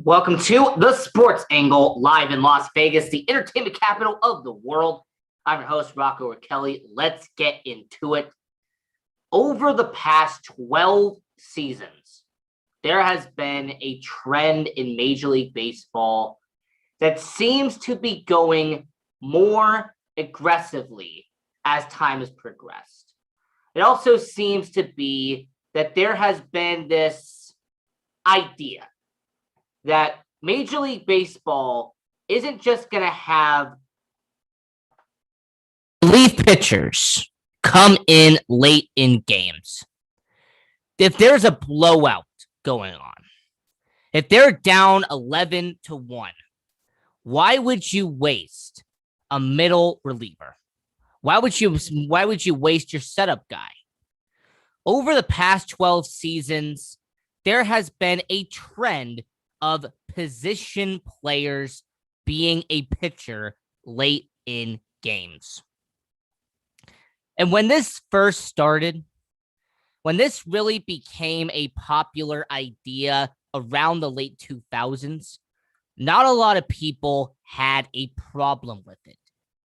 Welcome to the Sports Angle, live in Las Vegas, the entertainment capital of the world. I'm your host, Rachiele. Let's get into it. Over the past 12 seasons, there has been a trend in Major League Baseball that seems to be going more aggressively as time has progressed. It also seems to be that there has been this idea that Major League Baseball isn't just going to have relief pitchers come in late in games. If there's a blowout going on, if they're down 11-1, why would you waste a middle reliever? Why would you waste your setup guy? Over the past 12 seasons, there has been a trend of position players being a pitcher late in games. And when this first started, when this really became a popular idea around the late 2000s, not a lot of people had a problem with it.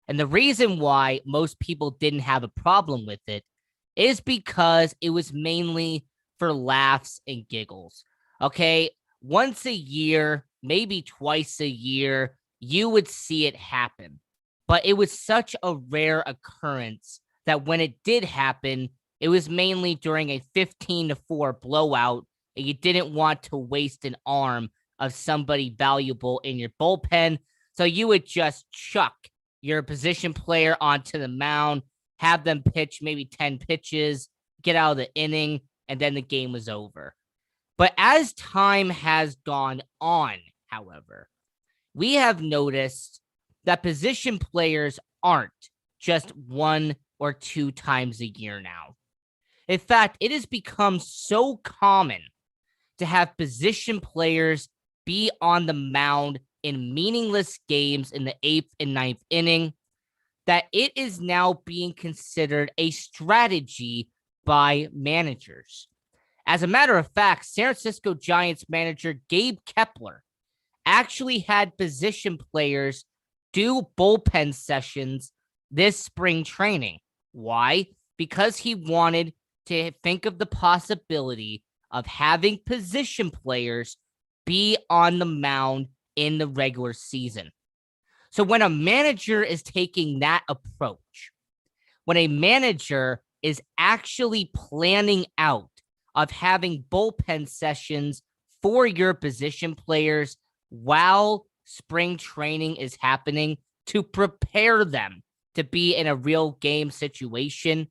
And the reason why most people didn't have a problem with it is because it was mainly for laughs and giggles. Okay, once a year, maybe twice a year, you would see it happen. But it was such a rare occurrence that when it did happen, it was mainly during a 15-4 blowout, and you didn't want to waste an arm of somebody valuable in your bullpen. So you would just chuck your position player onto the mound, have them pitch maybe 10 pitches, get out of the inning, and then the game was over. But as time has gone on, however, we have noticed that position players aren't just 1 or 2 times a year now. In fact, it has become so common to have position players be on the mound in meaningless games in the 8th and 9th inning that it is now being considered a strategy by managers. As a matter of fact, San Francisco Giants manager Gabe Kepler actually had position players do bullpen sessions this spring training. Why? Because he wanted to think of the possibility of having position players be on the mound in the regular season. So when a manager is taking that approach, when a manager is actually planning out of having bullpen sessions for your position players while spring training is happening to prepare them to be in a real game situation,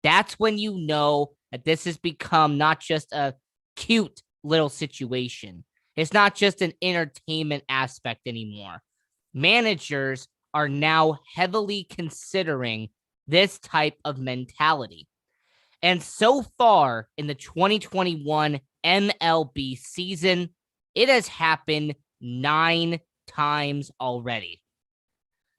that's when you know that this has become not just a cute little situation. It's not just an entertainment aspect anymore. Managers are now heavily considering this type of mentality. And so far in the 2021 MLB season, it has happened 9 times already.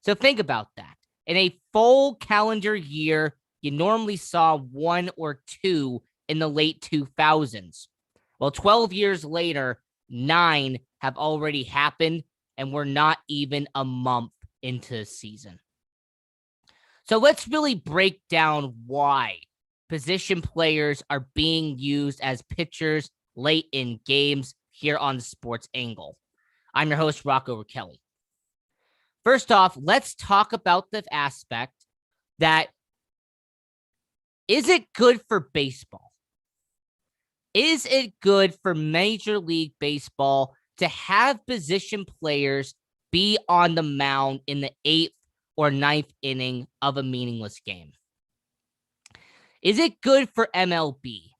So think about that. In a full calendar year, you normally saw 1 or 2 in the late 2000s. Well, 12 years later, 9 have already happened, and we're not even a month into the season. So let's really break down why position players are being used as pitchers late in games here on the Sports Angle. I'm your host, Rachiele. First off, let's talk about the aspect that is it good for baseball? Is it good for Major League Baseball to have position players be on the mound in the 8th or 9th inning of a meaningless game? Is it good for MLB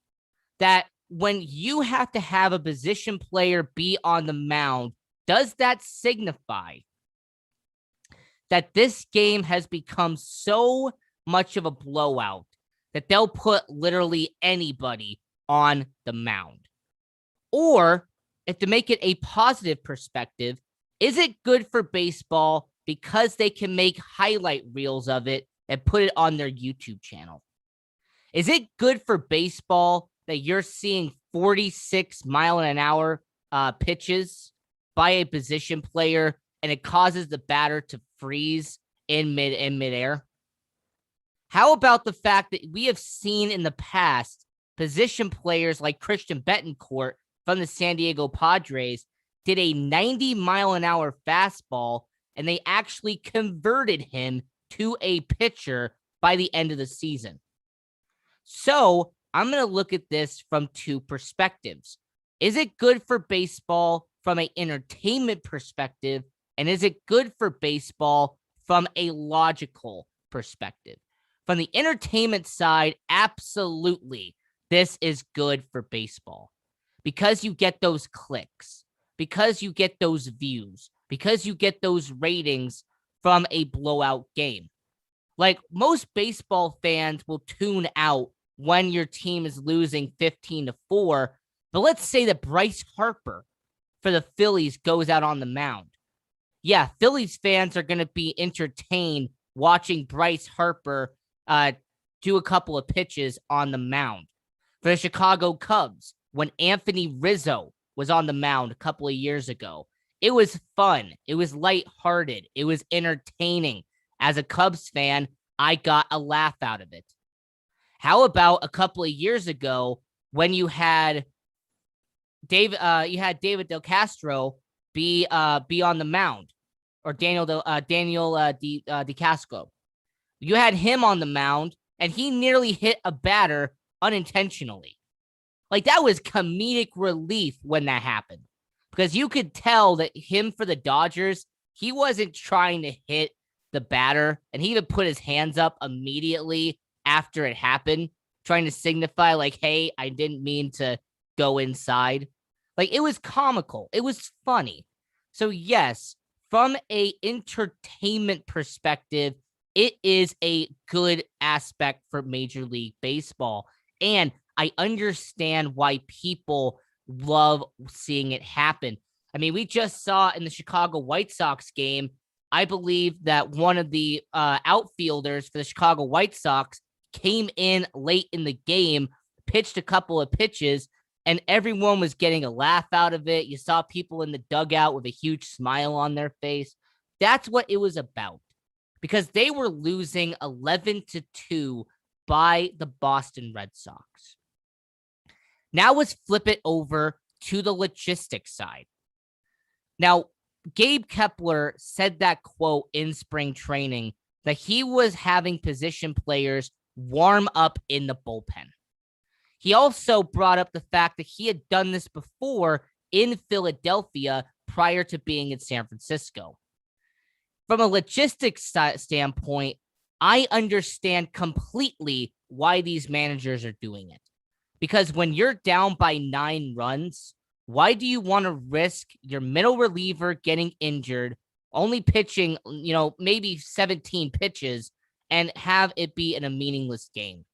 that when you have to have a position player be on the mound, does that signify that this game has become so much of a blowout that they'll put literally anybody on the mound? Or, if to make it a positive perspective, is it good for baseball because they can make highlight reels of it and put it on their YouTube channel? Is it good for baseball that you're seeing 46 mile an hour pitches by a position player and it causes the batter to freeze in midair? How about the fact that we have seen in the past position players like Christian Betancourt from the San Diego Padres did a 90-mile-an-hour fastball, and they actually converted him to a pitcher by the end of the season. So I'm going to look at this from two perspectives. Is it good for baseball from an entertainment perspective? And is it good for baseball from a logical perspective? From the entertainment side, absolutely, this is good for baseball because you get those clicks, because you get those views, because you get those ratings from a blowout game. Like, most baseball fans will tune out when your team is losing 15-4, but let's say that Bryce Harper for the Phillies goes out on the mound. Yeah, Phillies fans are going to be entertained watching Bryce Harper do a couple of pitches on the mound. For the Chicago Cubs, when Anthony Rizzo was on the mound a couple of years ago, it was fun. It was lighthearted. It was entertaining. As a Cubs fan, I got a laugh out of it. How about a couple of years ago when you had David Del Castro be on the mound, or Daniel DeCastro? You had him on the mound, and he nearly hit a batter unintentionally. Like, that was comedic relief when that happened, because you could tell that him for the Dodgers, he wasn't trying to hit the batter, and he even put his hands up immediately after it happened, trying to signify, like, hey, I didn't mean to go inside. Like, it was comical. It was funny. So, yes, from a entertainment perspective, it is a good aspect for Major League Baseball. And I understand why people love seeing it happen. I mean, we just saw in the Chicago White Sox game, I believe that one of the outfielders for the Chicago White Sox came in late in the game, pitched a couple of pitches, and everyone was getting a laugh out of it. You saw people in the dugout with a huge smile on their face. That's what it was about, because they were losing 11-2 by the Boston Red Sox. Now let's flip it over to the logistics side. Now, Gabe Kepler said that quote in spring training that he was having position players warm up in the bullpen. He also brought up the fact that he had done this before in Philadelphia prior to being in San Francisco. From a logistics standpoint, I understand completely why these managers are doing it. Because when you're down by 9 runs, why do you want to risk your middle reliever getting injured, only pitching, maybe 17 pitches, and have it be in a meaningless game?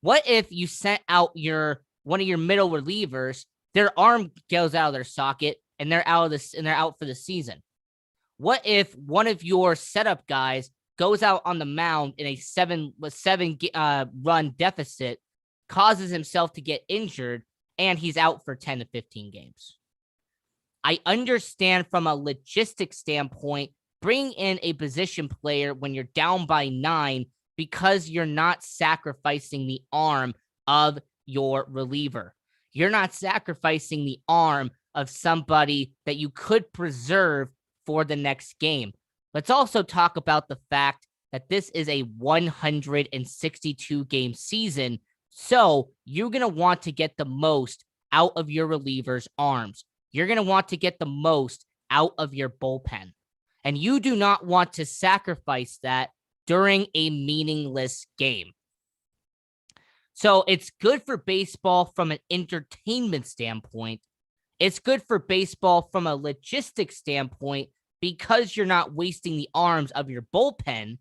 What if you sent out one of your middle relievers, their arm goes out of their socket, and they're out for the season? What if one of your setup guys goes out on the mound in a 7 run deficit, causes himself to get injured, and he's out for 10 to 15 games? I understand from a logistics standpoint, bring in a position player when you're down by 9 because you're not sacrificing the arm of your reliever. You're not sacrificing the arm of somebody that you could preserve for the next game. Let's also talk about the fact that this is a 162 game season. So you're going to want to get the most out of your reliever's arms. You're going to want to get the most out of your bullpen. And you do not want to sacrifice that during a meaningless game. So it's good for baseball from an entertainment standpoint. It's good for baseball from a logistics standpoint because you're not wasting the arms of your bullpen.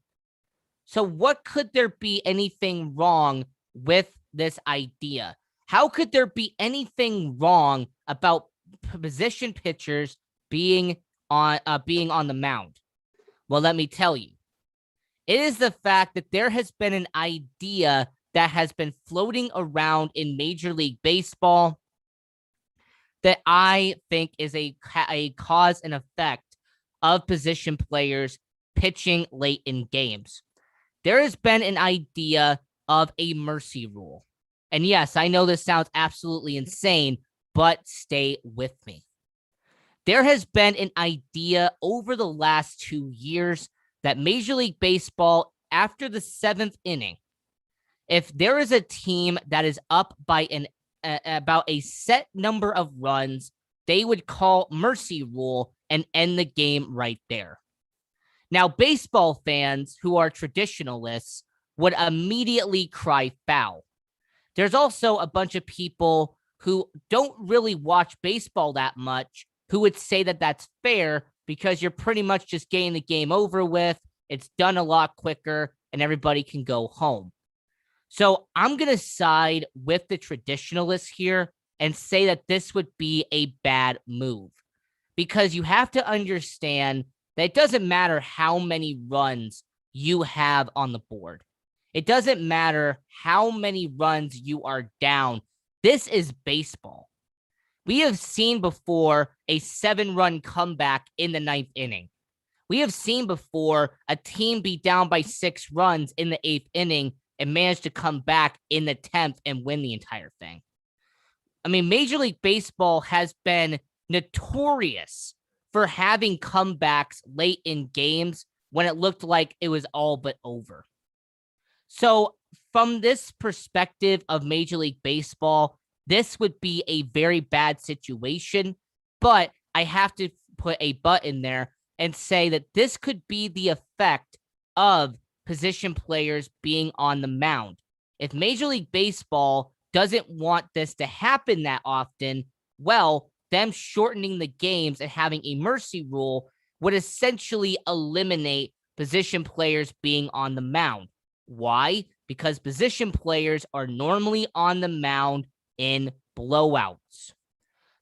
So what could there be anything wrong with this idea? How could there be anything wrong about position pitchers being on the mound? Well, let me tell you. It is the fact that there has been an idea that has been floating around in Major League Baseball that I think is a cause and effect of position players pitching late in games. There has been an idea of a mercy rule. And yes, I know this sounds absolutely insane, but stay with me. There has been an idea over the last 2 years that Major League Baseball, after the 7th inning, if there is a team that is up by about a set number of runs, they would call mercy rule and end the game right there. Now, baseball fans who are traditionalists would immediately cry foul. There's also a bunch of people who don't really watch baseball that much who would say that that's fair because you're pretty much just getting the game over with. It's done a lot quicker and everybody can go home. So I'm going to side with the traditionalists here and say that this would be a bad move because you have to understand that it doesn't matter how many runs you have on the board. It doesn't matter how many runs you are down. This is baseball. We have seen before a 7-run comeback in the 9th inning. We have seen before a team be down by 6 runs in the 8th inning and manage to come back in the 10th and win the entire thing. I mean, Major League Baseball has been notorious for having comebacks late in games when it looked like it was all but over. So from this perspective of Major League Baseball, this would be a very bad situation, but I have to put a but in there and say that this could be the effect of position players being on the mound. If Major League Baseball doesn't want this to happen that often, well, them shortening the games and having a mercy rule would essentially eliminate position players being on the mound. Why? Because position players are normally on the mound in blowouts.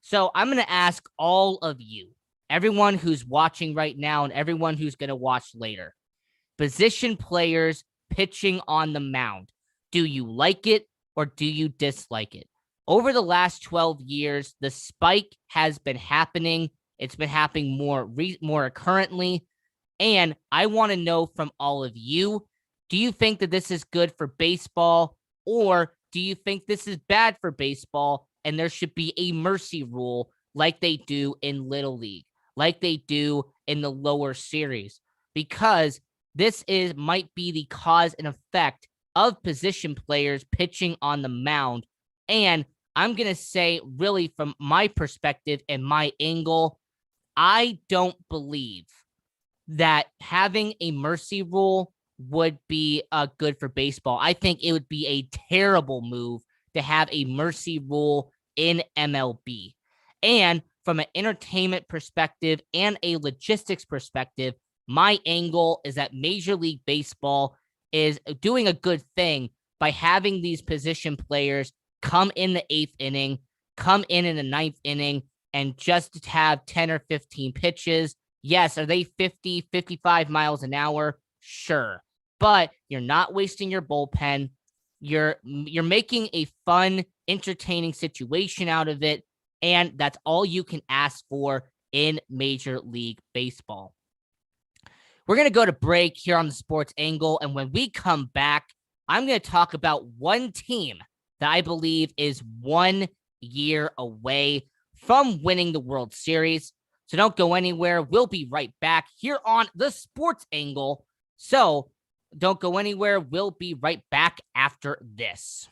So I'm going to ask all of you, everyone who's watching right now and everyone who's going to watch later, position players pitching on the mound. Do you like it or do you dislike it? Over the last 12 years, the spike has been happening. It's been happening more currently. And I want to know from all of you, do you think that this is good for baseball or do you think this is bad for baseball and there should be a mercy rule like they do in Little League, like they do in the lower series? Because this might be the cause and effect of position players pitching on the mound. And I'm going to say, really, from my perspective and my angle, I don't believe that having a mercy rule would be good for baseball. I think it would be a terrible move to have a mercy rule in MLB. And from an entertainment perspective and a logistics perspective, my angle is that Major League Baseball is doing a good thing by having these position players come in the 8th inning, come in the 9th inning, and just have 10 or 15 pitches. Yes, are they 50, 55 miles an hour? Sure. But you're not wasting your bullpen. You're making a fun, entertaining situation out of it, and that's all you can ask for in Major League Baseball. We're going to go to break here on the Sports Angle, and when we come back, I'm going to talk about one team that I believe is 1 year away from winning the World Series. So don't go anywhere. We'll be right back here on the Sports Angle. So don't go anywhere. We'll be right back after this.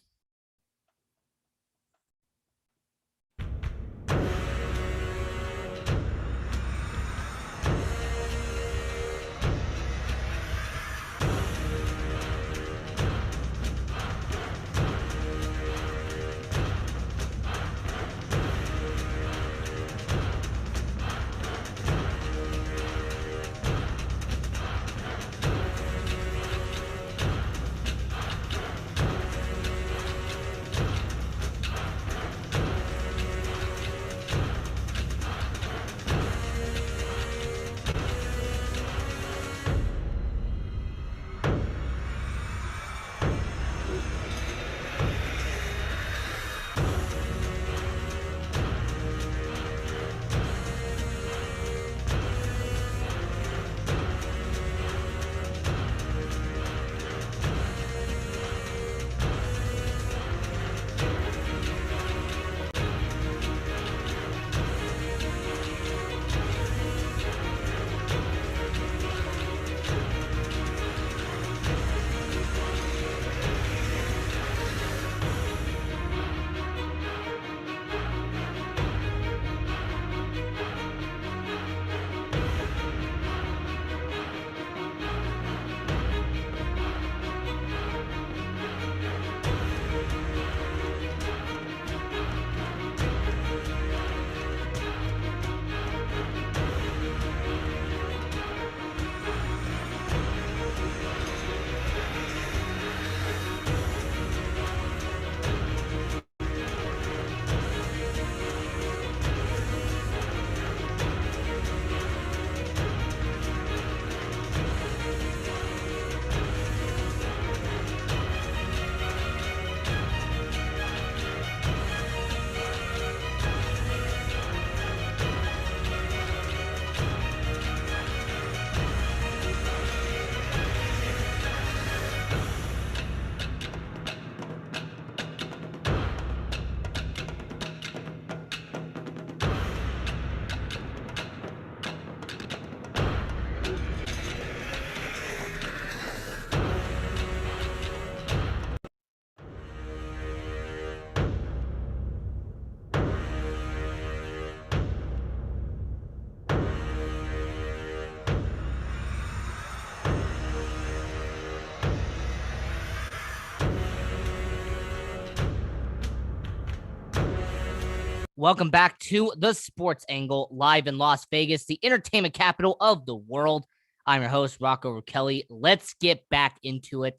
Welcome back to the Sports Angle, live in Las Vegas, the entertainment capital of the world. I'm your host, Rachiele. Let's get back into it.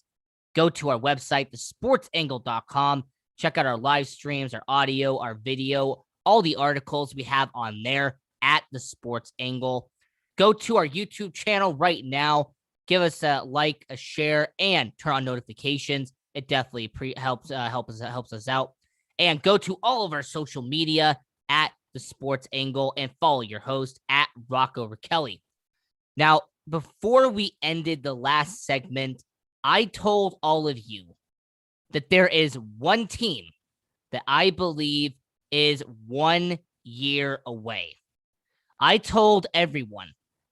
Go to our website, thesportsangle.com. Check out our live streams, our audio, our video, all the articles we have on there at the Sports Angle. Go to our YouTube channel right now. Give us a like, a share, and turn on notifications. It definitely helps us out. And go to all of our social media at the Sports Angle and follow your host at Rocco Rachiele. Now, before we ended the last segment, I told all of you that there is one team that I believe is 1 year away. I told everyone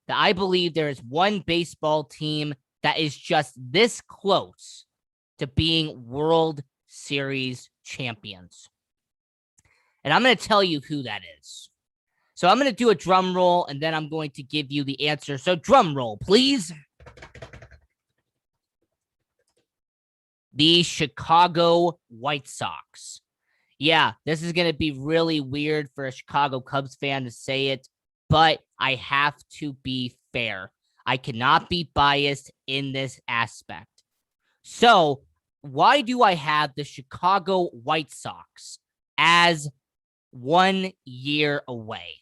that I believe there is one baseball team that is just this close to being World Series champions. And I'm going to tell you who that is. So I'm going to do a drum roll, and then I'm going to give you the answer. So drum roll, please. The Chicago White Sox. Yeah, this is going to be really weird for a Chicago Cubs fan to say it, but I have to be fair. I cannot be biased in this aspect. So, why do I have the Chicago White Sox as 1 year away?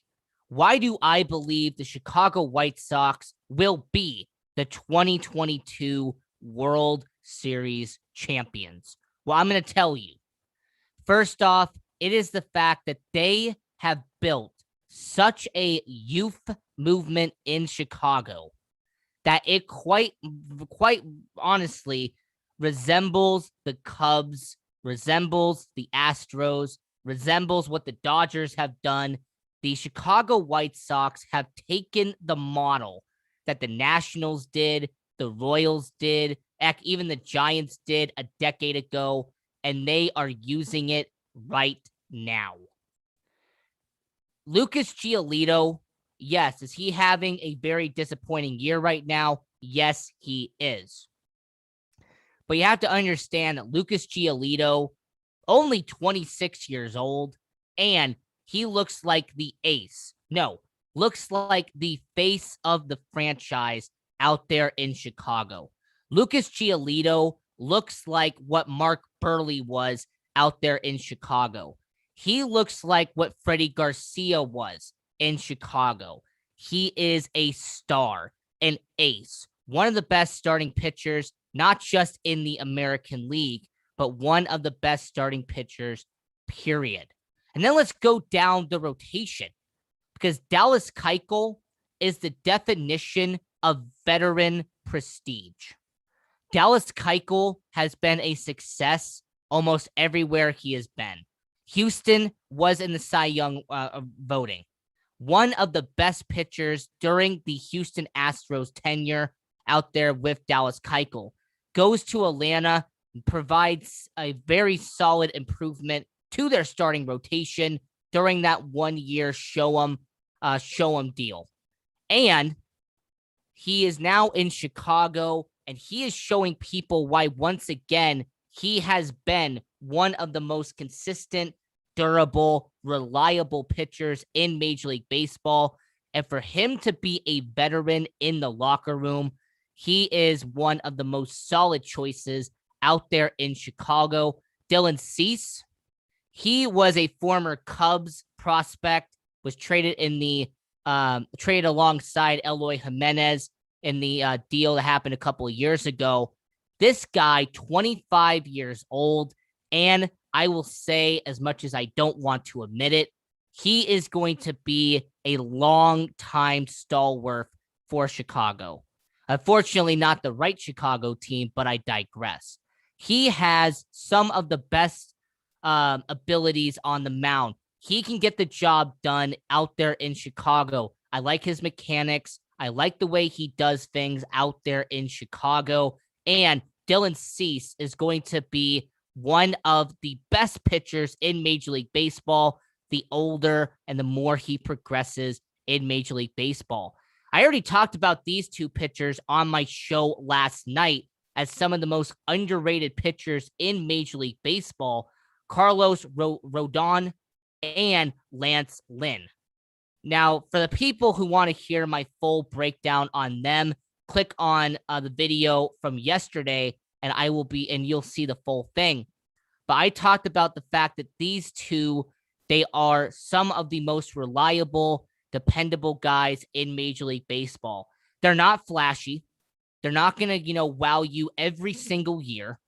Why do I believe the Chicago White Sox will be the 2022 World Series champions? Well, I'm going to tell you. First off, it is the fact that they have built such a youth movement in Chicago that it quite honestly resembles the Cubs, resembles the Astros, resembles what the Dodgers have done. The Chicago White Sox have taken the model that the Nationals did, the Royals did, even the Giants did a decade ago, and they are using it right now. Lucas Giolito, yes, is he having a very disappointing year right now? Yes, he is. But you have to understand that Lucas Giolito, only 26 years old, and he looks like the ace. No, looks like the face of the franchise out there in Chicago. Lucas Giolito looks like what Mark Burley was out there in Chicago. He looks like what Freddie Garcia was in Chicago. He is a star, an ace, one of the best starting pitchers, not just in the American League, but one of the best starting pitchers, period. And then let's go down the rotation, because Dallas Keuchel is the definition of veteran prestige. Dallas Keuchel has been a success almost everywhere he has been. Houston was in the Cy Young voting. One of the best pitchers during the Houston Astros tenure out there with Dallas Keuchel. Goes to Atlanta, provides a very solid improvement to their starting rotation during that 1 year show 'em deal. And he is now in Chicago, and he is showing people why, once again, he has been one of the most consistent, durable, reliable pitchers in Major League Baseball. And for him to be a veteran in the locker room, he is one of the most solid choices out there in Chicago. Dylan Cease, he was a former Cubs prospect, was traded in the traded alongside Eloy Jimenez in the deal that happened a couple of years ago. This guy, 25 years old, and I will say, as much as I don't want to admit it, he is going to be a long-time stalwart for Chicago. Unfortunately, not the right Chicago team, but I digress. He has some of the best abilities on the mound. He can get the job done out there in Chicago. I like his mechanics. I like the way he does things out there in Chicago. And Dylan Cease is going to be one of the best pitchers in Major League Baseball, the older and the more he progresses in Major League Baseball. I already talked about these two pitchers on my show last night as some of the most underrated pitchers in Major League Baseball. Carlos Rodon and Lance Lynn. Now, for the people who want to hear my full breakdown on them, click on the video from yesterday, and you'll see the full thing. But I talked about the fact that these two, they are some of the most reliable, dependable guys in Major League Baseball. They're not flashy. They're not going to, wow you every single year.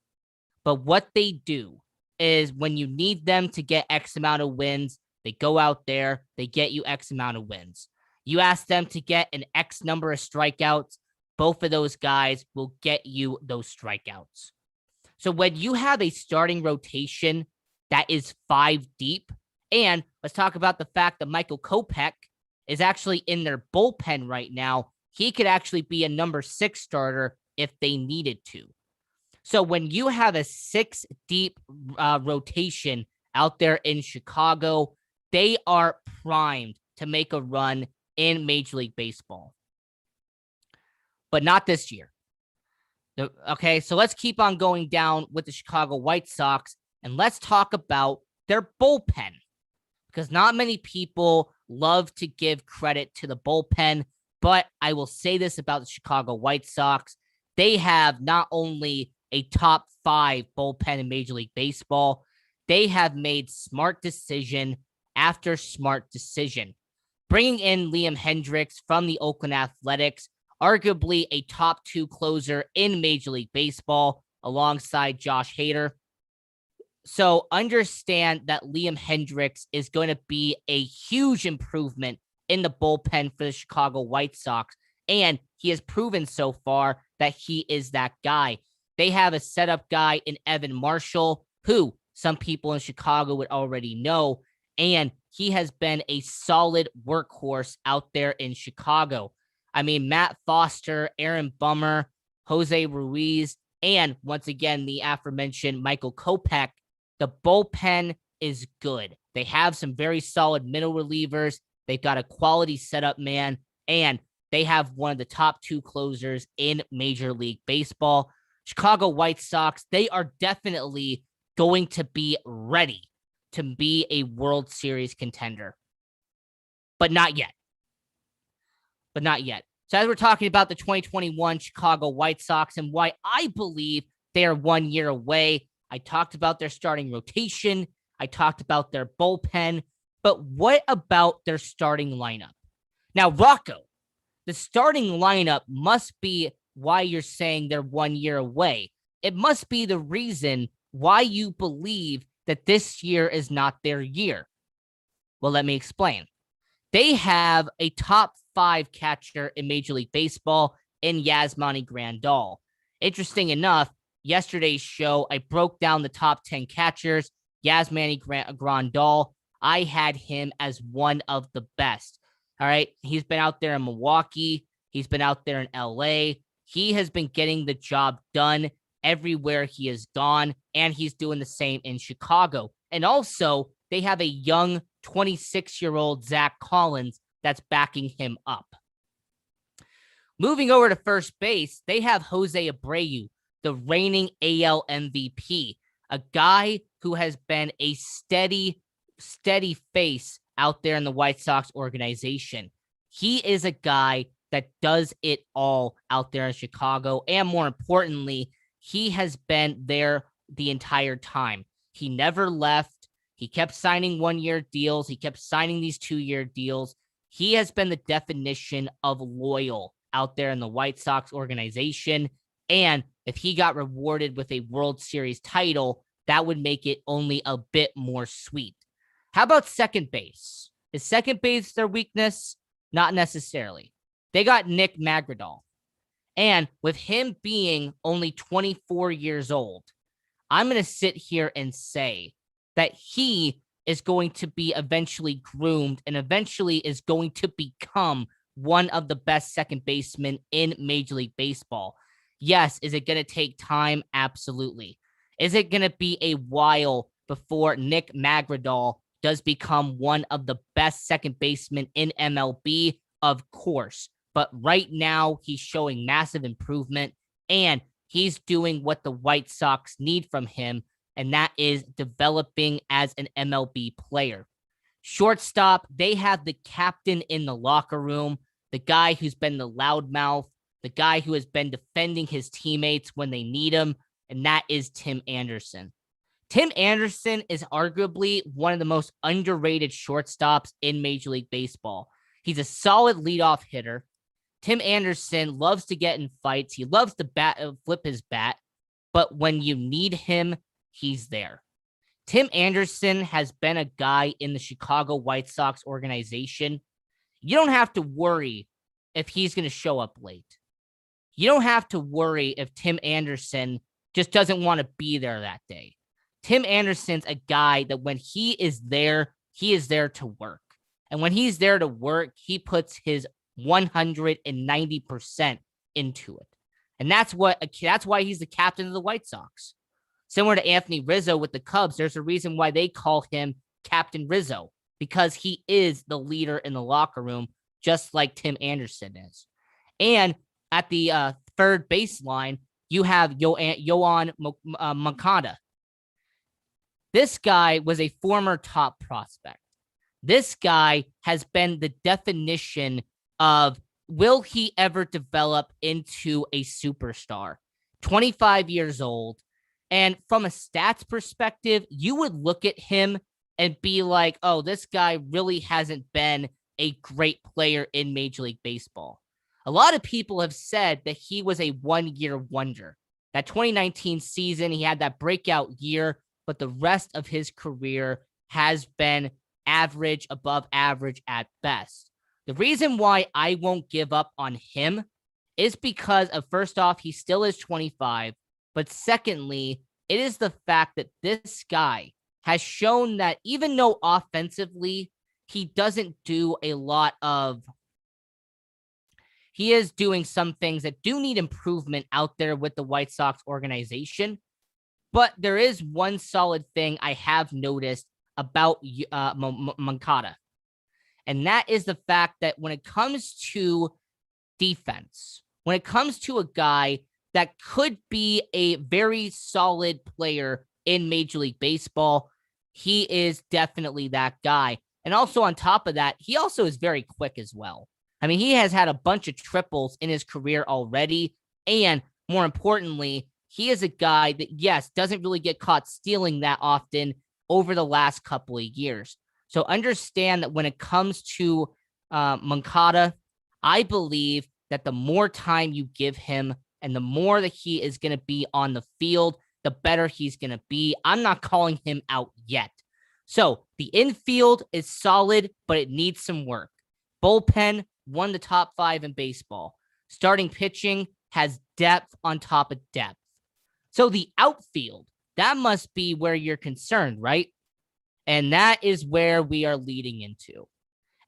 But what they do is when you need them to get X amount of wins, they go out there, they get you X amount of wins. You ask them to get an X number of strikeouts, both of those guys will get you those strikeouts. So when you have a starting rotation that is 5 deep, and let's talk about the fact that Michael Kopech is actually in their bullpen right now. He could actually be a number 6 starter if they needed to. So when you have a 6 deep rotation out there in Chicago, they are primed to make a run in Major League Baseball. But not this year. Okay, so let's keep on going down with the Chicago White Sox, and let's talk about their bullpen. Because not many people love to give credit to the bullpen, but I will say this about the Chicago White Sox. They have not only a top 5 bullpen in Major League Baseball, they have made smart decision after smart decision. Bringing in Liam Hendriks from the Oakland Athletics, arguably a top 2 closer in Major League Baseball alongside Josh Hader. So understand that Liam Hendriks is going to be a huge improvement in the bullpen for the Chicago White Sox, and he has proven so far that he is that guy. They have a setup guy in Evan Marshall, who some people in Chicago would already know, and he has been a solid workhorse out there in Chicago. I mean, Matt Foster, Aaron Bummer, Jose Ruiz, and once again, the aforementioned Michael Kopech. The bullpen is good. They have some very solid middle relievers. They've got a quality setup man, and they have one of the top 2 closers in Major League Baseball. Chicago White Sox, they are definitely going to be ready to be a World Series contender. But not yet. So as we're talking about the 2021 Chicago White Sox and why I believe they are 1 year away, I talked about their starting rotation. I talked about their bullpen. But what about their starting lineup? Now, Rocco, the starting lineup must be why you're saying they're 1 year away. It must be the reason why you believe that this year is not their year. Well, let me explain. They have a top 5 catcher in Major League Baseball in Yasmani Grandal. Interesting enough, yesterday's show, I broke down the top 10 catchers. Yasmani Grandal, I had him as one of the best. All right. He's been out there in Milwaukee. He's been out there in LA. He has been getting the job done everywhere he has gone, and he's doing the same in Chicago. And also, they have a young 26-year-old Zach Collins that's backing him up. Moving over to first base, they have Jose Abreu, the reigning AL MVP, a guy who has been a steady face out there in the White Sox organization. He is a guy that does it all out there in Chicago, and more importantly, he has been there the entire time. He never left. He kept signing 1-year deals. He kept signing these 2-year deals. He has been the definition of loyal out there in the White Sox organization. And if he got rewarded with a World Series title, that would make it only a bit more sweet. How about second base? Is second base their weakness? Not necessarily. They got Nick Magradal. And with him being only 24 years old, I'm going to sit here and say that he is going to be eventually groomed and eventually is going to become one of the best second basemen in Major League Baseball. Yes, is it going to take time? Absolutely. Is it going to be a while before Nick Magradal does become one of the best second basemen in MLB? Of course. But right now, he's showing massive improvement, and he's doing what the White Sox need from him, and that is developing as an MLB player. Shortstop, they have the captain in the locker room, the guy who's been the loudmouth, the guy who has been defending his teammates when they need him, and that is Tim Anderson. Tim Anderson is arguably one of the most underrated shortstops in Major League Baseball. He's a solid leadoff hitter. Tim Anderson loves to get in fights. He loves to flip his bat, but when you need him, he's there. Tim Anderson has been a guy in the Chicago White Sox organization. You don't have to worry if he's going to show up late. You don't have to worry if Tim Anderson just doesn't want to be there that day. Tim Anderson's a guy that when he is there to work. And when he's there to work, he puts his 190% into it. And that's why he's the captain of the White Sox. Similar to Anthony Rizzo with the Cubs, there's a reason why they call him Captain Rizzo, because he is the leader in the locker room, just like Tim Anderson is. And at the third baseline, you have Yoan Moncada. This guy was a former top prospect. This guy has been the definition of, will he ever develop into a superstar? 25 years old. And from a stats perspective, you would look at him and be like, oh, this guy really hasn't been a great player in Major League Baseball. A lot of people have said that he was a one-year wonder. That 2019 season, he had that breakout year, but the rest of his career has been average, above average at best. The reason why I won't give up on him is because of, first off, he still is 25, but secondly, it is the fact that this guy has shown that even though offensively he doesn't do a lot of, he is doing some things that do need improvement out there with the White Sox organization. But there is one solid thing I have noticed about Moncada, and that is the fact that when it comes to defense, when it comes to a guy that could be a very solid player in Major League Baseball, he is definitely that guy. And also on top of that, he also is very quick as well. I mean, he has had a bunch of triples in his career already. And more importantly, he is a guy that, yes, doesn't really get caught stealing that often over the last couple of years. So understand that when it comes to Moncada, I believe that the more time you give him and the more that he is going to be on the field, the better he's going to be. I'm not calling him out yet. So the infield is solid, but it needs some work. Bullpen, one of the top 5 in baseball. Starting pitching has depth on top of depth. So the outfield, that must be where you're concerned, right? And that is where we are leading into.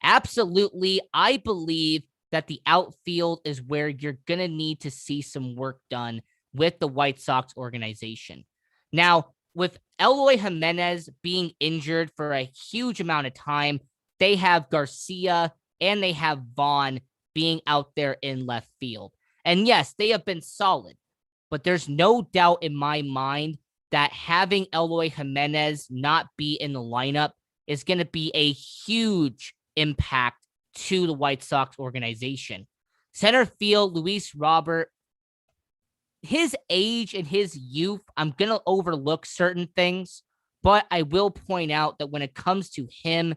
Absolutely, I believe that the outfield is where you're going to need to see some work done with the White Sox organization. Now, with Eloy Jimenez being injured for a huge amount of time, they have Garcia and they have Vaughn being out there in left field. And yes, they have been solid, but there's no doubt in my mind that having Eloy Jimenez not be in the lineup is going to be a huge impact to the White Sox organization. Center field, Luis Robert, his age and his youth, I'm going to overlook certain things, but I will point out that when it comes to him,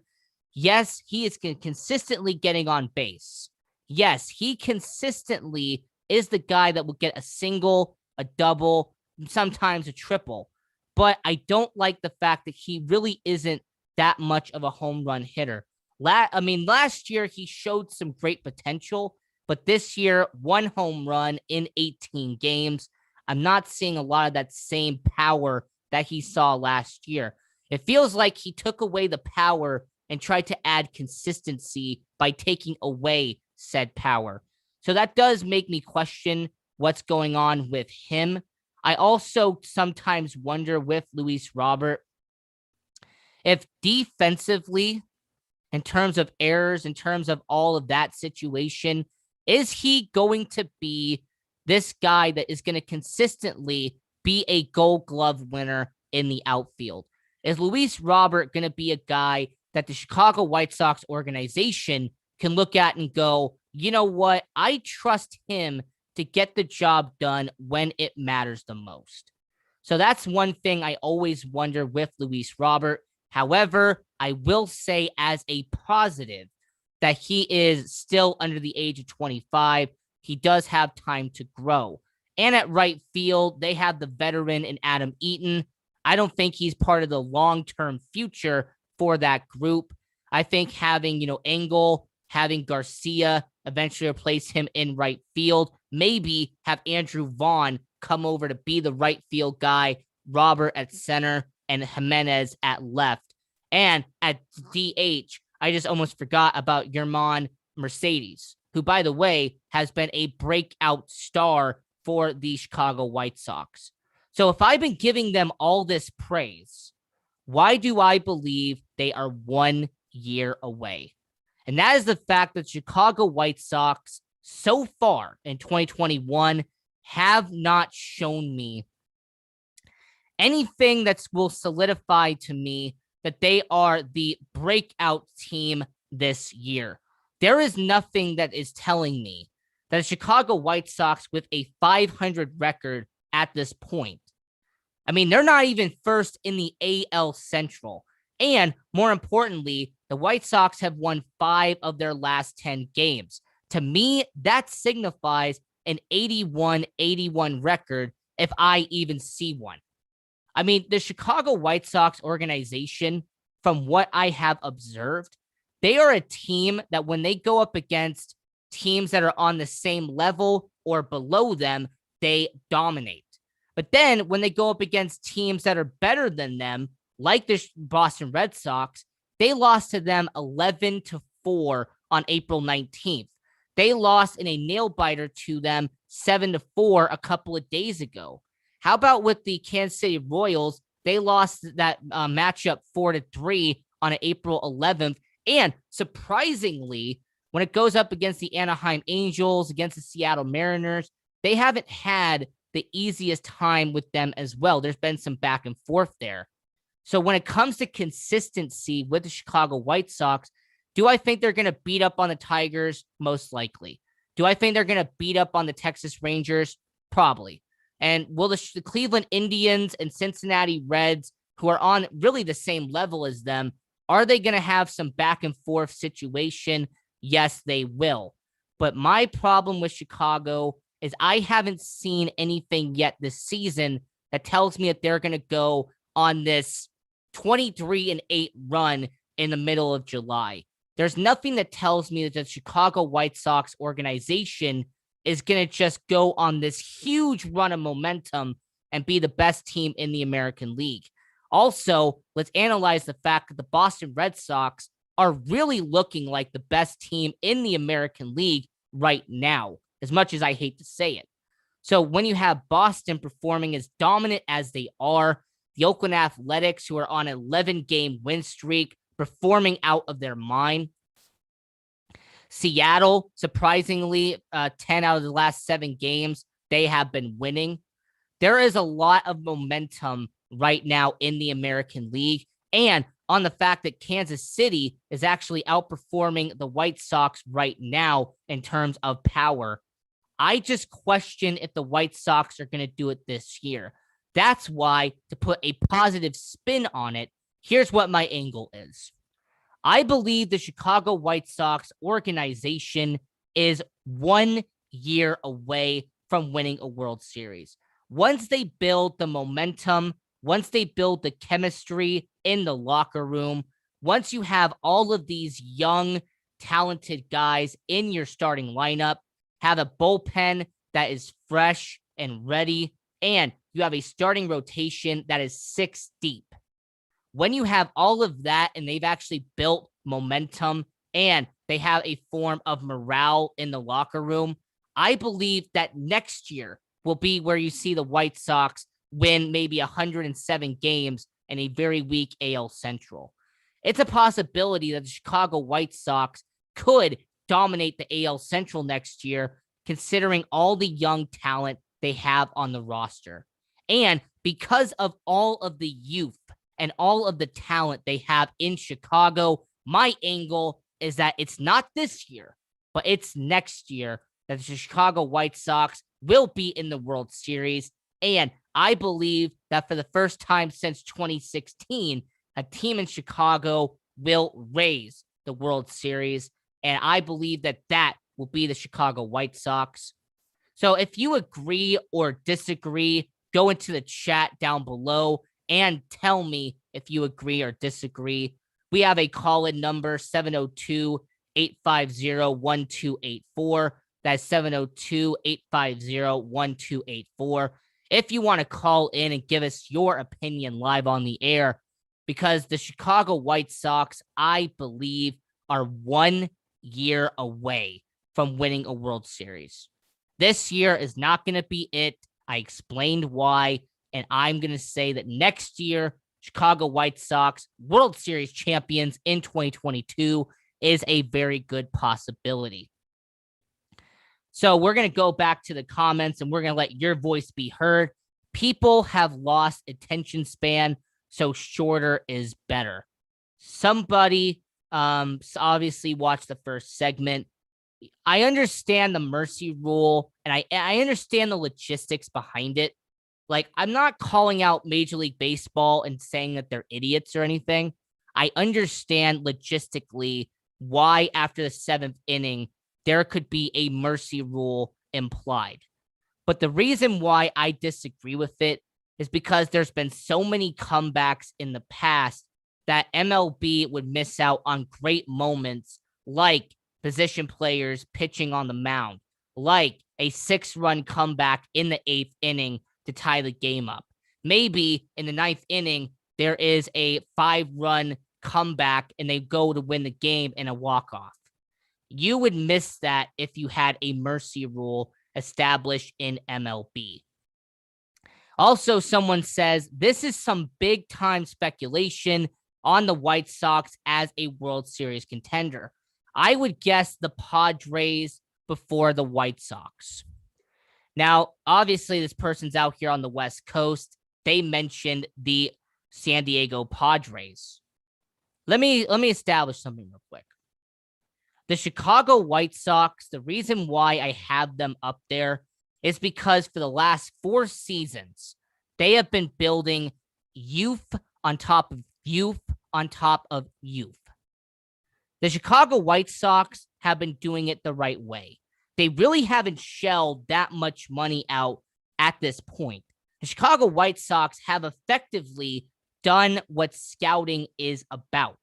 yes, he is consistently getting on base. Yes, he consistently is the guy that will get a single, a double, sometimes a triple. But I don't like the fact that he really isn't that much of a home run hitter. Last year he showed some great potential, but this year, 1 home run in 18 games. I'm not seeing a lot of that same power that he saw last year. It feels like he took away the power and tried to add consistency by taking away said power. So that does make me question what's going on with him. I also sometimes wonder with Luis Robert if defensively, in terms of errors, in terms of all of that situation, is he going to be this guy that is going to consistently be a Gold Glove winner in the outfield? Is Luis Robert going to be a guy that the Chicago White Sox organization can look at and go, you know what? I trust him to get the job done when it matters the most. So that's one thing I always wonder with Luis Robert. However, I will say as a positive that he is still under the age of 25. He does have time to grow. And at right field, they have the veteran in Adam Eaton. I don't think he's part of the long-term future for that group. I think having, Engel, having Garcia eventually replace him in right field, maybe have Andrew Vaughn come over to be the right field guy, Robert at center, and Jimenez at left. And at DH, I just almost forgot about Yerman Mercedes, who, by the way, has been a breakout star for the Chicago White Sox. So if I've been giving them all this praise, why do I believe they are 1 year away? And that is the fact that Chicago White Sox so far in 2021 have not shown me anything that will solidify to me that they are the breakout team this year. There is nothing that is telling me that the Chicago White Sox with a 500 record at this point, I mean, they're not even first in the AL Central. And more importantly, the White Sox have won 5 of their last 10 games. To me, that signifies an 81-81 record if I even see one. I mean, the Chicago White Sox organization, from what I have observed, they are a team that when they go up against teams that are on the same level or below them, they dominate. But then when they go up against teams that are better than them, like the Boston Red Sox, they lost to them 11-4 on April 19th. They lost in a nail-biter to them 7-4 a couple of days ago. How about with the Kansas City Royals? They lost that matchup 4-3 on April 11th. And surprisingly, when it goes up against the Anaheim Angels, against the Seattle Mariners, they haven't had the easiest time with them as well. There's been some back and forth there. So when it comes to consistency with the Chicago White Sox, do I think they're going to beat up on the Tigers? Most likely. Do I think they're going to beat up on the Texas Rangers? Probably. And will the Cleveland Indians and Cincinnati Reds, who are on really the same level as them, are they going to have some back and forth situation? Yes, they will. But my problem with Chicago is I haven't seen anything yet this season that tells me that they're going to go on this 23-8 run in the middle of July. There's nothing that tells me that the Chicago White Sox organization is going to just go on this huge run of momentum and be the best team in the American League. Also, let's analyze the fact that the Boston Red Sox are really looking like the best team in the American League right now, as much as I hate to say it. So when you have Boston performing as dominant as they are, the Oakland Athletics, who are on an 11-game win streak, performing out of their mind, Seattle, surprisingly, 10 out of the last 7 games, they have been winning. There is a lot of momentum right now in the American League, and on the fact that Kansas City is actually outperforming the White Sox right now in terms of power. I just question if the White Sox are going to do it this year. That's why, to put a positive spin on it, here's what my angle is. I believe the Chicago White Sox organization is 1 year away from winning a World Series. Once they build the momentum, once they build the chemistry in the locker room, once you have all of these young, talented guys in your starting lineup, have a bullpen that is fresh and ready, and you have a starting rotation that is 6 deep. When you have all of that and they've actually built momentum and they have a form of morale in the locker room, I believe that next year will be where you see the White Sox win maybe 107 games in a very weak AL Central. It's a possibility that the Chicago White Sox could dominate the AL Central next year, considering all the young talent they have on the roster. And because of all of the youth and all of the talent they have in Chicago. My angle is that it's not this year, but it's next year that the Chicago White Sox will be in the World Series. And I believe that for the first time since 2016, a team in Chicago will raise the World Series. And I believe that that will be the Chicago White Sox. So if you agree or disagree, go into the chat down below and tell me if you agree or disagree. We have a call-in number, 702-850-1284. That's 702-850-1284. If you want to call in and give us your opinion live on the air, because the Chicago White Sox, I believe, are 1 year away from winning a World Series. This year is not going to be it. I explained why, and I'm going to say that next year, Chicago White Sox World Series champions in 2022 is a very good possibility. So we're going to go back to the comments and we're going to let your voice be heard. People have lost attention span, so shorter is better. Somebody obviously watched the first segment. I understand the mercy rule, and I understand the logistics behind it. Like, I'm not calling out Major League Baseball and saying that they're idiots or anything. I understand logistically why after the 7th inning, there could be a mercy rule implied. But the reason why I disagree with it is because there's been so many comebacks in the past that MLB would miss out on great moments like position players pitching on the mound, like a 6-run comeback in the 8th inning to tie the game up. Maybe in the 9th inning, there is a 5-run comeback and they go to win the game in a walk-off. You would miss that if you had a mercy rule established in MLB. Also, someone says this is some big-time speculation on the White Sox as a World Series contender. I would guess the Padres before the White Sox. Now, obviously, this person's out here on the West Coast. They mentioned the San Diego Padres. Let me establish something real quick. The Chicago White Sox, the reason why I have them up there is because for the last 4 seasons, they have been building youth on top of youth on top of youth. The Chicago White Sox have been doing it the right way. They really haven't shelled that much money out at this point. The Chicago White Sox have effectively done what scouting is about.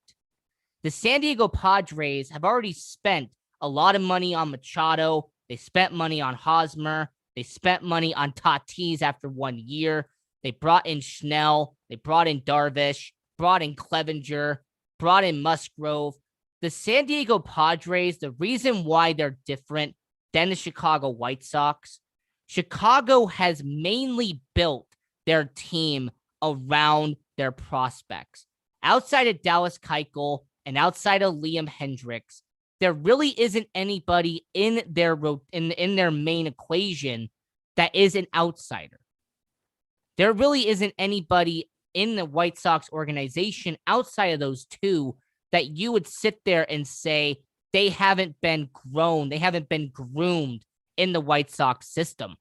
The San Diego Padres have already spent a lot of money on Machado. They spent money on Hosmer. They spent money on Tatis after 1 year. They brought in Schnell. They brought in Darvish, brought in Clevenger, brought in Musgrove. The San Diego Padres, the reason why they're different than the Chicago White Sox, Chicago has mainly built their team around their prospects. Outside of Dallas Keuchel and outside of Liam Hendricks, there really isn't anybody in their main equation that is an outsider. There really isn't anybody in the White Sox organization outside of those two that you would sit there and say they haven't been grown, they haven't been groomed in the White Sox system.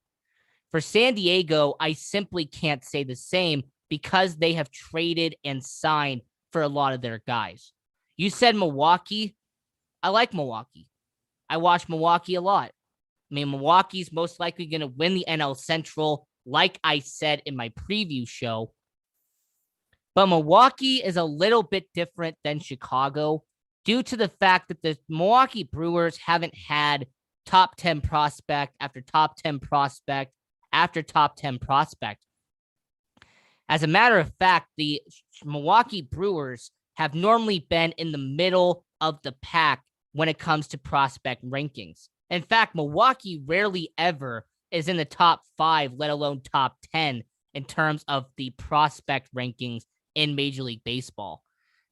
For San Diego, I simply can't say the same because they have traded and signed for a lot of their guys. You said Milwaukee. I like Milwaukee. I watch Milwaukee a lot. I mean, Milwaukee's most likely going to win the NL Central, like I said in my preview show. But Milwaukee is a little bit different than Chicago due to the fact that the Milwaukee Brewers haven't had top 10 prospect after top 10 prospect after top 10 prospect. As a matter of fact, the Milwaukee Brewers have normally been in the middle of the pack when it comes to prospect rankings. In fact, Milwaukee rarely ever is in the top 5, let alone top 10 in terms of the prospect rankings in Major League Baseball.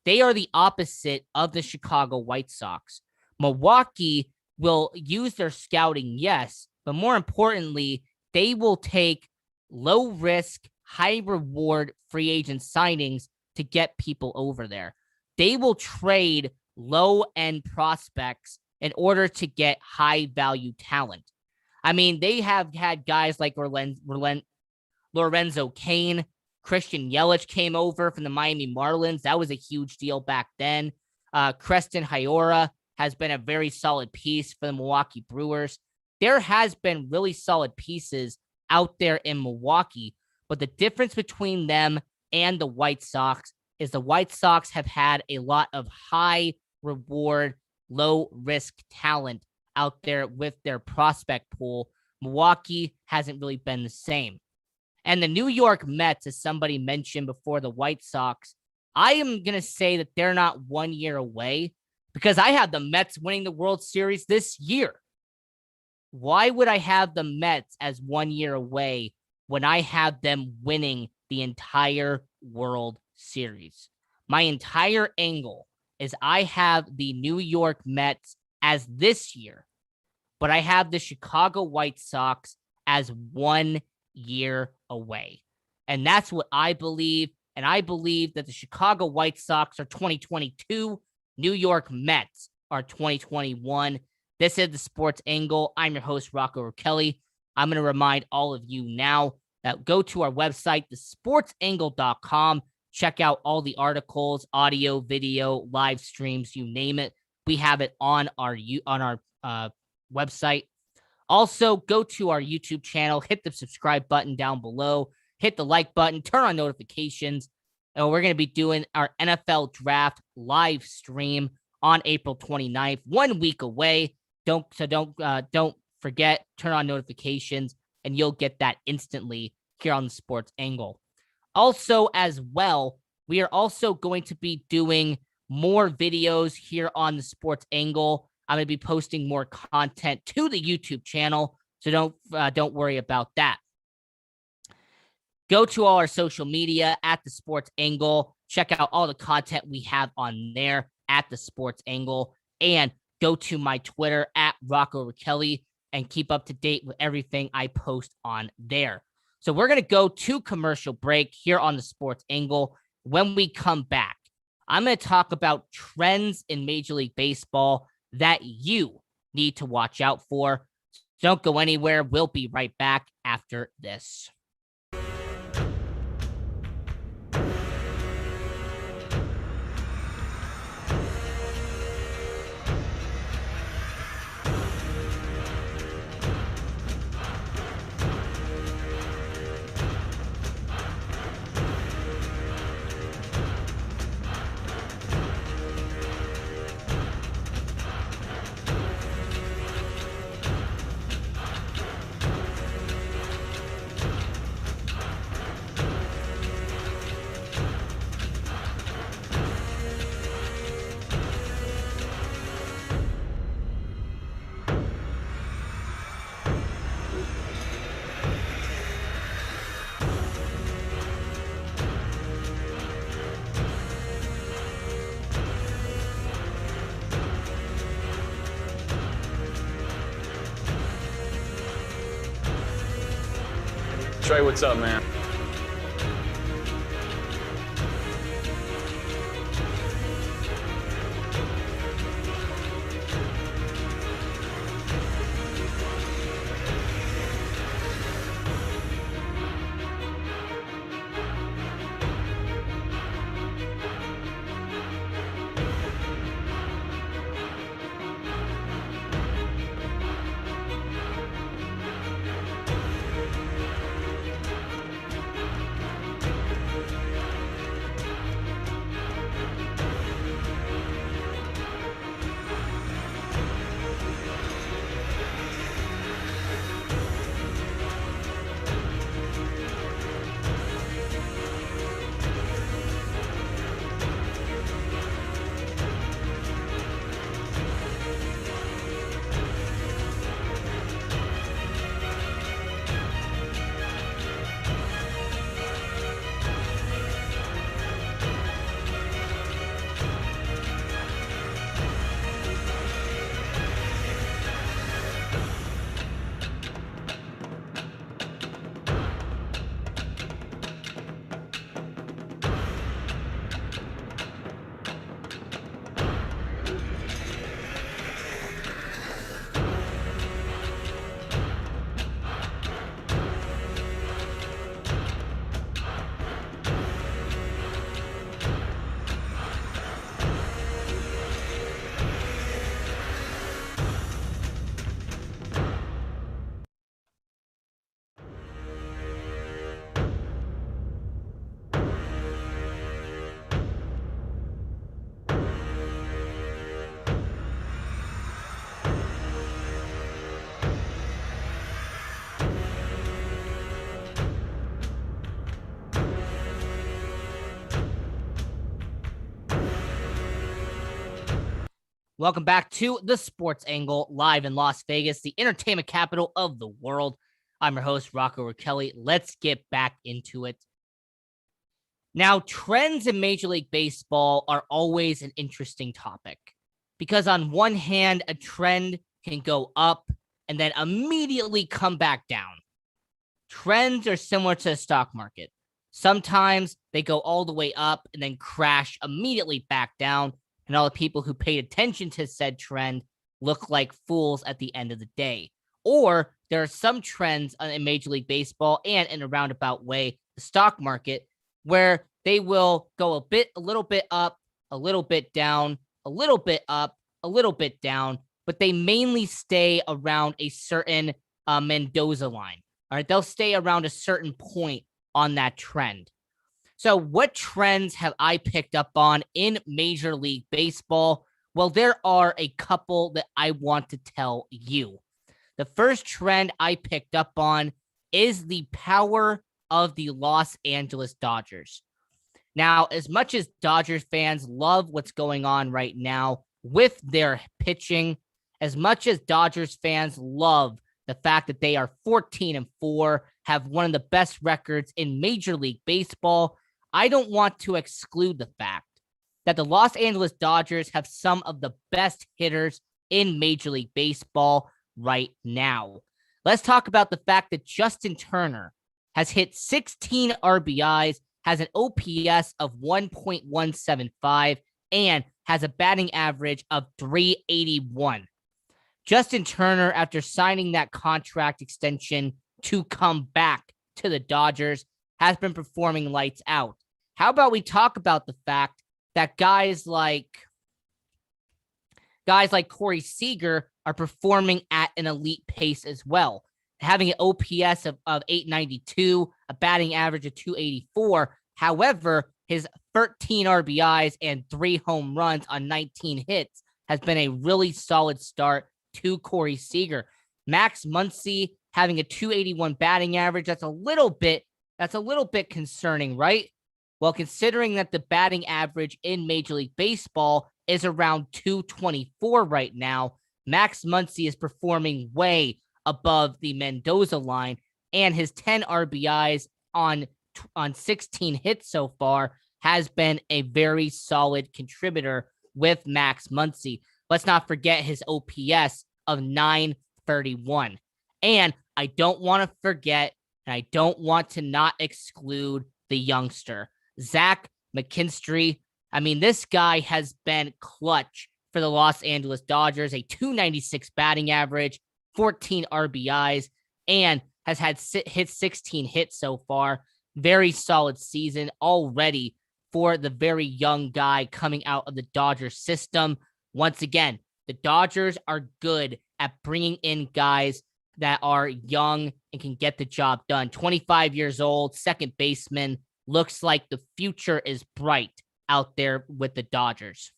They are the opposite of the Chicago White Sox. Milwaukee will use their scouting, yes, but more importantly, they will take low-risk, high-reward free agent signings to get people over there. They will trade low-end prospects in order to get high-value talent. I mean, they have had guys like Lorenzo Cain, Christian Yelich came over from the Miami Marlins. That was a huge deal back then. Creston Hyora has been a very solid piece for the Milwaukee Brewers. There has been really solid pieces out there in Milwaukee, but the difference between them and the White Sox is the White Sox have had a lot of high reward, low risk talent out there with their prospect pool. Milwaukee hasn't really been the same. And the New York Mets, as somebody mentioned before the White Sox, I am going to say that they're not 1 year away because I have the Mets winning the World Series this year. Why would I have the Mets as 1 year away when I have them winning the entire World Series? My entire angle is I have the New York Mets as this year, but I have the Chicago White Sox as 1 year away. And that's what I believe. And I believe that the Chicago White Sox are 2022, New York Mets are 2021. This is the Sports Angle. I'm your host, Rocco Rachiele. I'm going to remind all of you now that go to our website, thesportsangle.com. Check out all the articles, audio, video, live streams, you name it. We have it on our website. Also, go to our YouTube channel, hit the subscribe button down below, hit the like button, turn on notifications, and we're going to be doing our NFL Draft live stream on April 29th, 1 week away. Don't forget, turn on notifications, and you'll get that instantly here on the Sports Angle. Also, as well, we are also going to be doing more videos here on the Sports Angle. I'm going to be posting more content to the YouTube channel, so don't worry about that. Go to all our social media at the Sports Angle. Check out all the content we have on there at the Sports Angle, and go to my Twitter at Rocco Rachiele and keep up to date with everything I post on there. So we're going to go to commercial break here on the Sports Angle. When we come back, I'm going to talk about trends in Major League Baseball that you need to watch out for. Don't go anywhere. We'll be right back after this. Trey, what's up, man? Welcome back to the Sports Angle, live in Las Vegas, the entertainment capital of the world. I'm your host, Rachiele. Let's get back into it. Now, trends in Major League Baseball are always an interesting topic because, on one hand, a trend can go up and then immediately come back down. Trends are similar to the stock market. Sometimes they go all the way up and then crash immediately back down, and all the people who paid attention to said trend look like fools at the end of the day. Or there are some trends in Major League Baseball and in a roundabout way, the stock market, where they will go a little bit up, a little bit down, a little bit up, a little bit down, but they mainly stay around a certain Mendoza line. All right, they'll stay around a certain point on that trend. So what trends have I picked up on in Major League Baseball? Well, there are a couple that I want to tell you. The first trend I picked up on is the power of the Los Angeles Dodgers. Now, as much as Dodgers fans love what's going on right now with their pitching, as much as Dodgers fans love the fact that they are 14-4, have one of the best records in Major League Baseball, I don't want to exclude the fact that the Los Angeles Dodgers have some of the best hitters in Major League Baseball right now. Let's talk about the fact that Justin Turner has hit 16 RBIs, has an OPS of 1.175, and has a batting average of 381. Justin Turner, after signing that contract extension to come back to the Dodgers, has been performing lights out. How about we talk about the fact that guys like Corey Seager are performing at an elite pace as well, having an OPS of 892, a batting average of 284. However, his 13 RBIs and 3 home runs on 19 hits has been a really solid start to Corey Seager. Max Muncy having a 281 batting average, that's a little bit concerning, right? Well, considering that the batting average in Major League Baseball is around 224 right now, Max Muncy is performing way above the Mendoza line, and his 10 RBIs on 16 hits so far has been a very solid contributor with Max Muncy. Let's not forget his OPS of 931. And I don't want to forget, and I don't want to not exclude the youngster, Zach McKinstry. I mean, this guy has been clutch for the Los Angeles Dodgers, a 296 batting average, 14 RBIs, and has hit 16 hits so far. Very solid season already for the very young guy coming out of the Dodgers system. Once again, the Dodgers are good at bringing in guys that are young and can get the job done. 25 years old, second baseman. Looks like the future is bright out there with the Dodgers.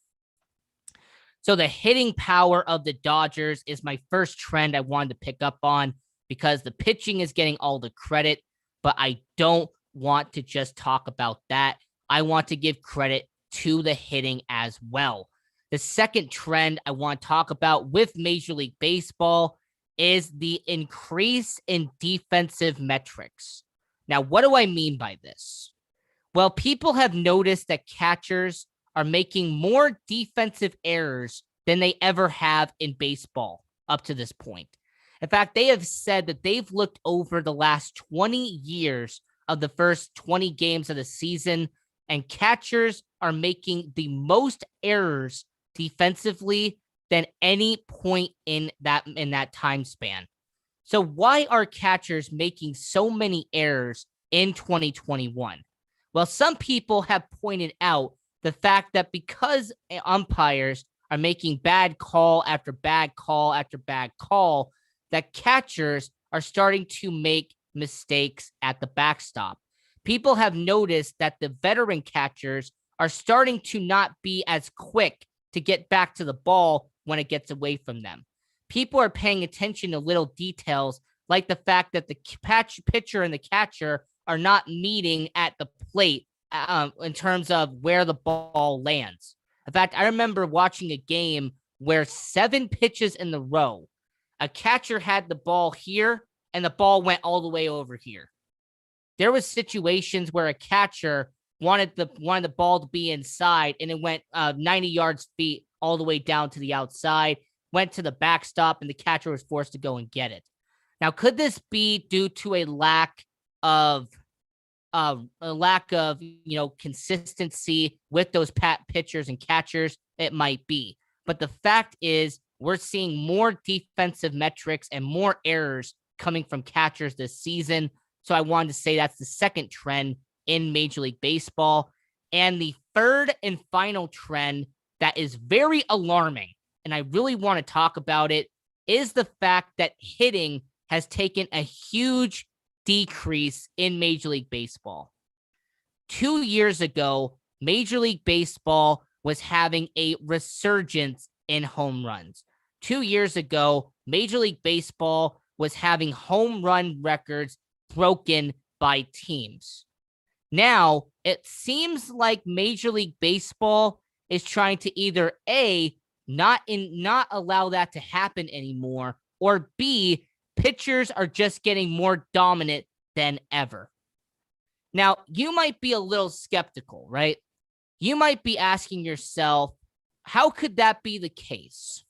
So the hitting power of the Dodgers is my first trend I wanted to pick up on because the pitching is getting all the credit, but I don't want to just talk about that. I want to give credit to the hitting as well. The second trend I want to talk about with Major League Baseball is the increase in defensive metrics. Now, what do I mean by this? Well, people have noticed that catchers are making more defensive errors than they ever have in baseball up to this point. In fact, they have said that they've looked over the last 20 years of the first 20 games of the season, and catchers are making the most errors defensively than any point in that time span. So why are catchers making so many errors in 2021? Well, some people have pointed out the fact that because umpires are making bad call after bad call after bad call, that catchers are starting to make mistakes at the backstop. People have noticed that the veteran catchers are starting to not be as quick to get back to the ball when it gets away from them. People are paying attention to little details like the fact that the pitcher and the catcher are not meeting at the plate in terms of where the ball lands. In fact, I remember watching a game where 7 pitches in the row, a catcher had the ball here and the ball went all the way over here. There was situations where a catcher wanted the ball to be inside and it went 90 yards feet all the way down to the outside, went to the backstop, and the catcher was forced to go and get it. Now, could this be due to a lack of consistency with those pitchers and catchers? It might be. But the fact is, we're seeing more defensive metrics and more errors coming from catchers this season. So I wanted to say that's the second trend in Major League Baseball. And the third and final trend that is very alarming, and I really want to talk about it, is the fact that hitting has taken a huge decrease in Major League Baseball. 2 years ago, Major League Baseball was having a resurgence in home runs. 2 years ago, Major League Baseball was having home run records broken by teams. Now, it seems like Major League Baseball is trying to either A, not allow that to happen anymore, or B, pitchers are just getting more dominant than ever. Now, you might be a little skeptical, right? You might be asking yourself, how could that be the case?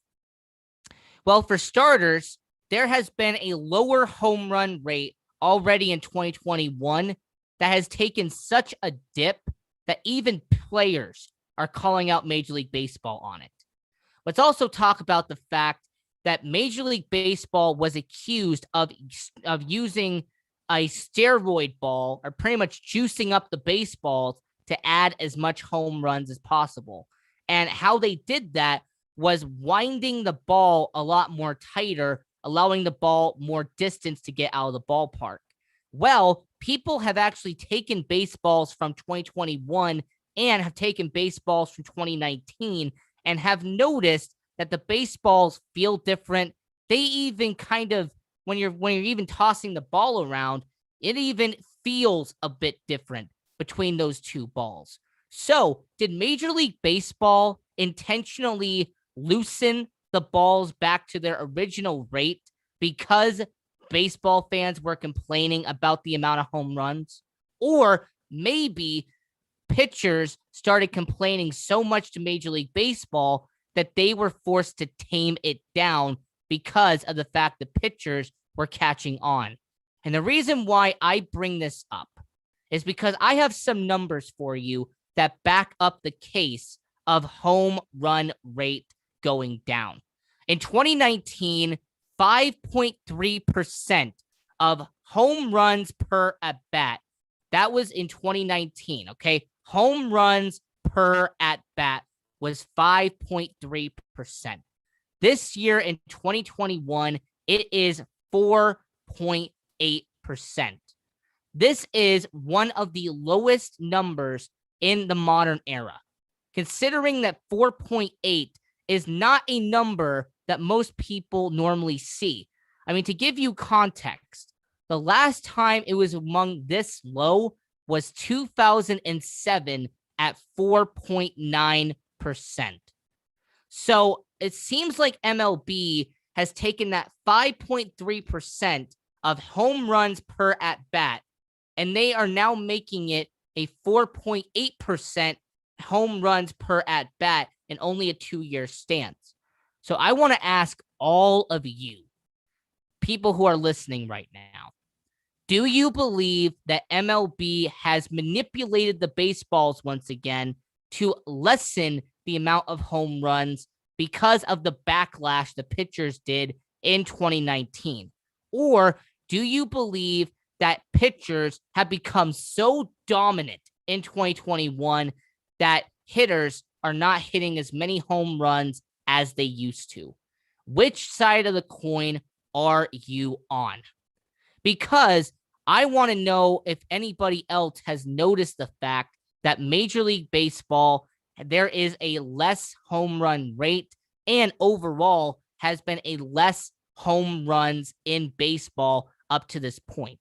Well, for starters, there has been a lower home run rate already in 2021 that has taken such a dip that even players are calling out Major League Baseball on it. Let's also talk about the fact that Major League Baseball was accused of using a steroid ball, or pretty much juicing up the baseballs to add as much home runs as possible. And how they did that was winding the ball a lot more tighter, allowing the ball more distance to get out of the ballpark. Well, people have actually taken baseballs from 2021 and have taken baseballs from 2019 and have noticed that the baseballs feel different. They even kind of, when you're even tossing the ball around, it even feels a bit different between those two balls. So, did Major League Baseball intentionally loosen the balls back to their original rate because baseball fans were complaining about the amount of home runs? Or maybe pitchers started complaining so much to Major League Baseball that they were forced to tame it down because of the fact that pitchers were catching on. And the reason why I bring this up is because I have some numbers for you that back up the case of home run rate going down. In 2019, 5.3% of home runs per at bat. That was in 2019, okay? Home runs per at bat was 5.3%. This year in 2021, it is 4.8%. This is one of the lowest numbers in the modern era. Considering that 4.8 is not a number that most people normally see. I mean, to give you context, the last time it was among this low was 2007 at 4.9%. So it seems like MLB has taken that 5.3% of home runs per at bat, and they are now making it a 4.8% home runs per at bat in only a 2-year stance. So I want to ask all of you, people who are listening right now, do you believe that MLB has manipulated the baseballs once again to lessen the amount of home runs because of the backlash the pitchers did in 2019? Or do you believe that pitchers have become so dominant in 2021 that hitters are not hitting as many home runs as they used to? Which side of the coin are you on? Because I want to know if anybody else has noticed the fact that Major League Baseball, there is a less home run rate, and overall has been a less home runs in baseball up to this point.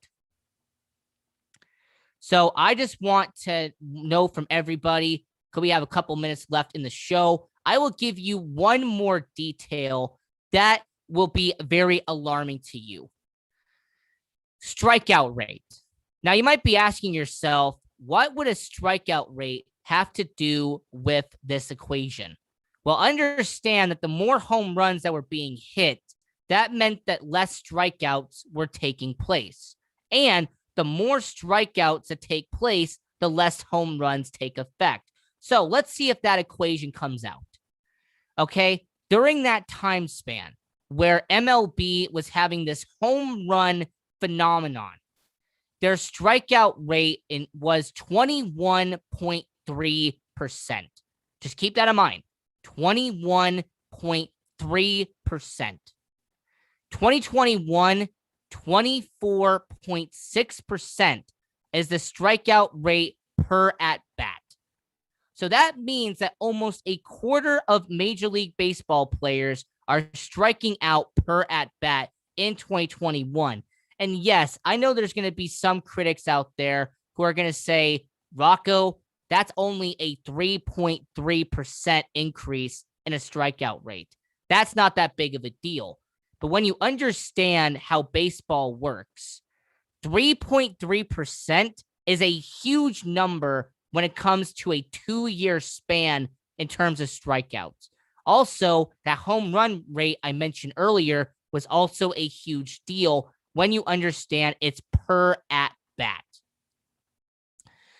So I just want to know from everybody, because we have a couple minutes left in the show, I will give you one more detail that will be very alarming to you. Strikeout rate. Now, you might be asking yourself, what would a strikeout rate have to do with this equation? Well, understand that the more home runs that were being hit, that meant that less strikeouts were taking place. And the more strikeouts that take place, the less home runs take effect. So let's see if that equation comes out. Okay, during that time span where MLB was having this home run phenomenon, their strikeout rate was 21.3%. Just keep that in mind. 21.3%. 2021, 24.6% is the strikeout rate per at bat. So that means that almost a quarter of Major League Baseball players are striking out per at bat in 2021. And yes, I know there's going to be some critics out there who are going to say, Rocco, that's only a 3.3% increase in a strikeout rate. That's not that big of a deal. But when you understand how baseball works, 3.3% is a huge number when it comes to a 2-year span in terms of strikeouts. Also, that home run rate I mentioned earlier was also a huge deal when you understand it's per at bat.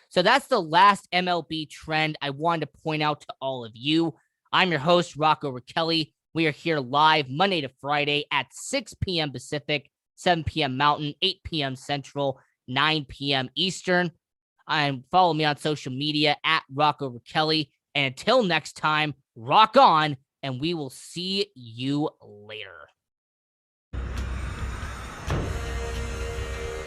So that's the last MLB trend I wanted to point out to all of you. I'm your host, Rocco Rachiele. We are here live Monday to Friday at 6 p.m. Pacific, 7 p.m. Mountain, 8 p.m. Central, 9 p.m. Eastern. And follow me on social media at Rocco Rachiele. And until next time, rock on, and we will see you later.